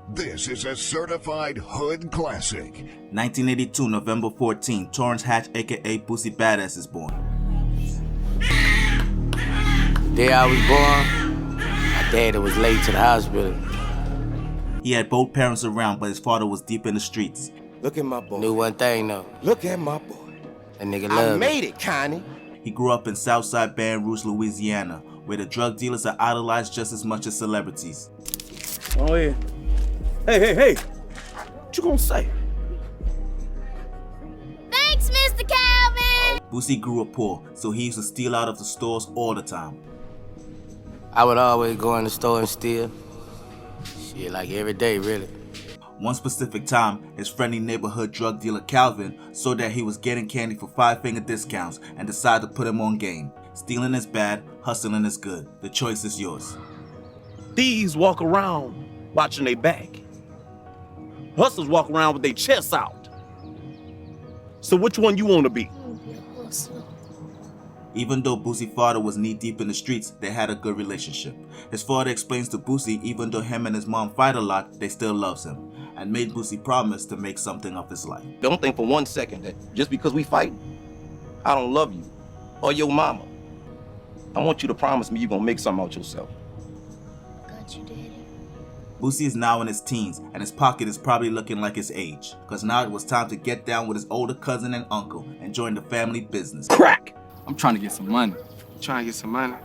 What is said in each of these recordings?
This is a certified hood classic. 1982, November 14, Torrance Hatch aka Boosie Badazz is born. The day I was born, my daddy was late to the hospital. He had both parents around, but his father was deep in the streets. Look at my boy. Knew one thing though. Look at my boy. That nigga loved me. I made it, Connie. He grew up in Southside Baton Rouge, Louisiana, where the drug dealers are idolized just as much as celebrities. Oh yeah. Hey. What you gonna say? Thanks, Mr. Calvin! Boosie grew up poor, so he used to steal out of the stores all the time. I would always go in the store and steal. Shit, like every day, really. One specific time, his friendly neighborhood drug dealer Calvin saw that he was getting candy for 5-finger discounts and decided to put him on game. Stealing is bad, hustling is good. The choice is yours. Thieves walk around watching their back. Hustlers walk around with their chests out. So which one you want to be? Even though Boosie's father was knee-deep in the streets, they had a good relationship. His father explains to Boosie even though him and his mom fight a lot, they still loves him, and made Boosie promise to make something of his life. Don't think for 1 second that just because we fight, I don't love you or your mama. I want you to promise me you're gonna make something out yourself. Got you, Daddy. Boosie is now in his teens, and his pocket is probably looking like his age, because now it was time to get down with his older cousin and uncle and join the family business. Crack! I'm trying to get some money. Trying to get some money?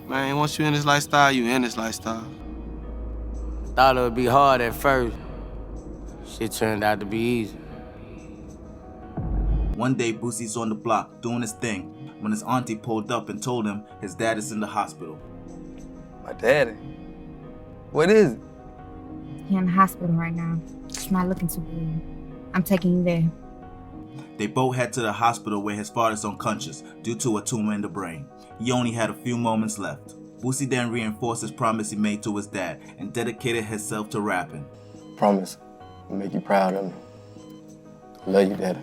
Man, once you in this lifestyle, you in this lifestyle. Thought it would be hard at first. Shit turned out to be easy. One day, Boosie's on the block doing his thing when his auntie pulled up and told him his dad is in the hospital. My daddy? What is it? He in the hospital right now. She's not looking too good. I'm taking you there. They both head to the hospital where his father's unconscious due to a tumor in the brain. He only had a few moments left. Boosie then reinforced his promise he made to his dad and dedicated himself to rapping. Promise. I'll make you proud of me. I love you, Daddy.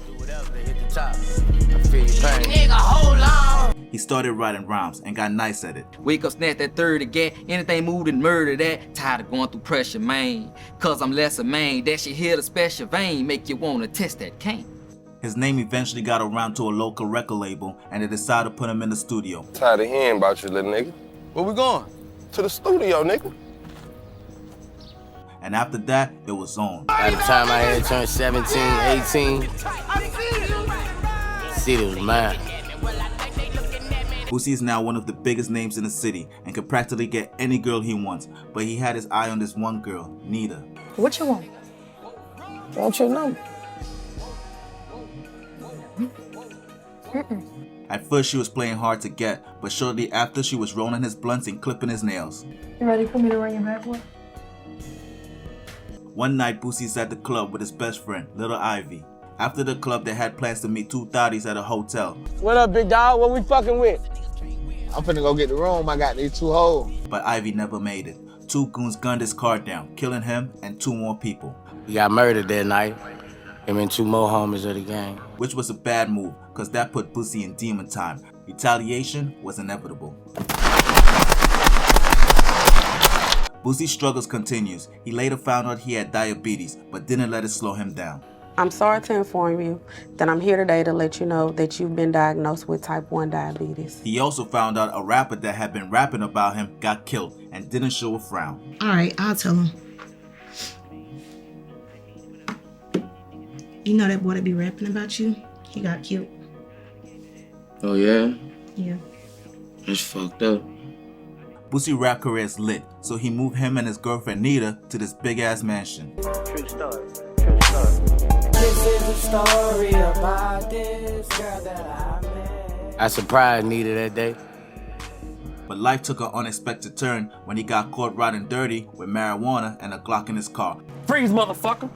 Do whatever to hit the top. I feel your pain. Nigga, hold on! He started writing rhymes and got nice at it. Wake up, snatch that 30 gat, anything moved and murder that. Tired of going through pressure, man. Cause I'm lesser, man. That shit hit a special vein, make you wanna test that cane. His name eventually got around to a local record label and they decided to put him in the studio. Tired of hearing about you, little nigga. Where we going? To the studio, nigga. And after that, it was on. By the time I had turned 17, 18, city was mine. Boosie is now one of the biggest names in the city and can practically get any girl he wants, but he had his eye on this one girl, Nita. What you want? Want your number? At first she was playing hard to get, but shortly after she was rolling his blunts and clipping his nails. You ready for me to run your back one? One night Boosie's at the club with his best friend, Little Ivy. After the club they had plans to meet two thotties at a hotel. What up, big dog? What we fucking with? I'm finna go get the room. I got these 2 hoes. But Ivy never made it. 2 goons gunned his car down, killing him and 2 more people. He got murdered that night. Him and 2 more homies of the gang. Which was a bad move, cause that put Boosie in demon time. Retaliation was inevitable. Boosie's struggles continues. He later found out he had diabetes, but didn't let it slow him down. I'm sorry to inform you that I'm here today to let you know that you've been diagnosed with type 1 diabetes. He also found out a rapper that had been rapping about him got killed and didn't show a frown. All right, I'll tell him. You know that boy that be rapping about you? He got killed. Oh yeah? Yeah. That's fucked up. Boosie's rap career is lit, so he moved him and his girlfriend Nita to this big-ass mansion. True story. True story. This is a story about this girl that I met. I surprised Nita that day. But life took an unexpected turn when he got caught riding dirty with marijuana and a Glock in his car. Freeze, motherfucker!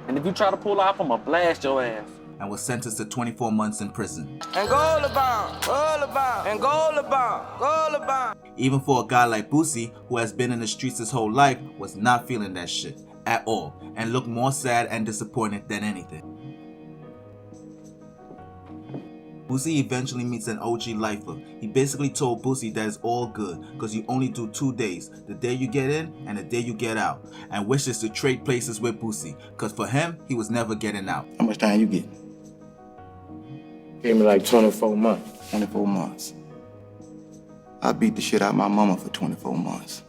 And if you try to pull off, I'ma blast your ass. And was sentenced to 24 months in prison. And goal about, and goal about. Even for a guy like Boosie, who has been in the streets his whole life, was not feeling that shit at all and looked more sad and disappointed than anything. Boosie eventually meets an OG lifer. He basically told Boosie that it's all good because you only do 2 days, the day you get in and the day you get out, and wishes to trade places with Boosie because for him, he was never getting out. How much time you get? Gave me like 24 months. 24 months. I beat the shit out of my mama for 24 months.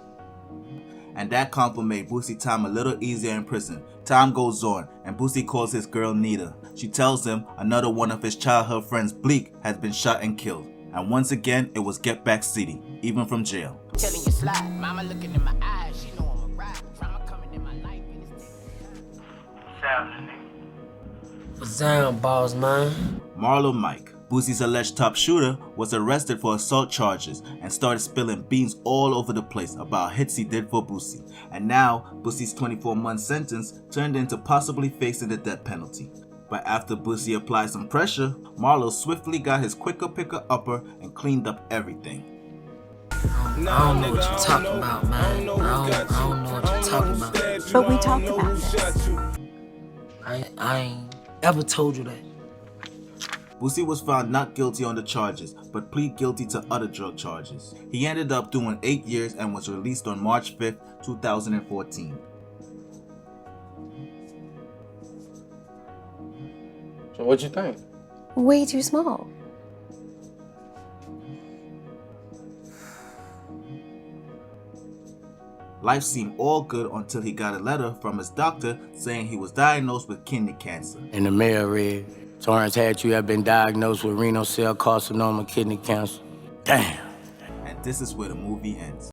And that comfort made Boosie time a little easier in prison. Time goes on, and Boosie calls his girl Nita. She tells him another one of his childhood friends, Bleak, has been shot and killed. And once again, it was Get Back City, even from jail. Telling you slide, mama looking in my eyes, she know I'm a ride. Drama coming in my life. What's down, boss man? Marlo Mike, Boosie's alleged top shooter, was arrested for assault charges and started spilling beans all over the place about hits he did for Boosie. And now, Boosie's 24-month sentence turned into possibly facing the death penalty. But after Boosie applied some pressure, Marlo swiftly got his quicker picker upper and cleaned up everything. I don't know what you're talking about, man. I don't know what you're talking about. But we talked about this. I ain't ever told you that. Boosie was found not guilty on the charges, but plead guilty to other drug charges. He ended up doing 8 years and was released on March 5th, 2014. So what you think? Way too small. Life seemed all good until he got a letter from his doctor saying he was diagnosed with kidney cancer. In the mail read, Torrance had you have been diagnosed with renal cell carcinoma kidney cancer. Damn. And this is where the movie ends.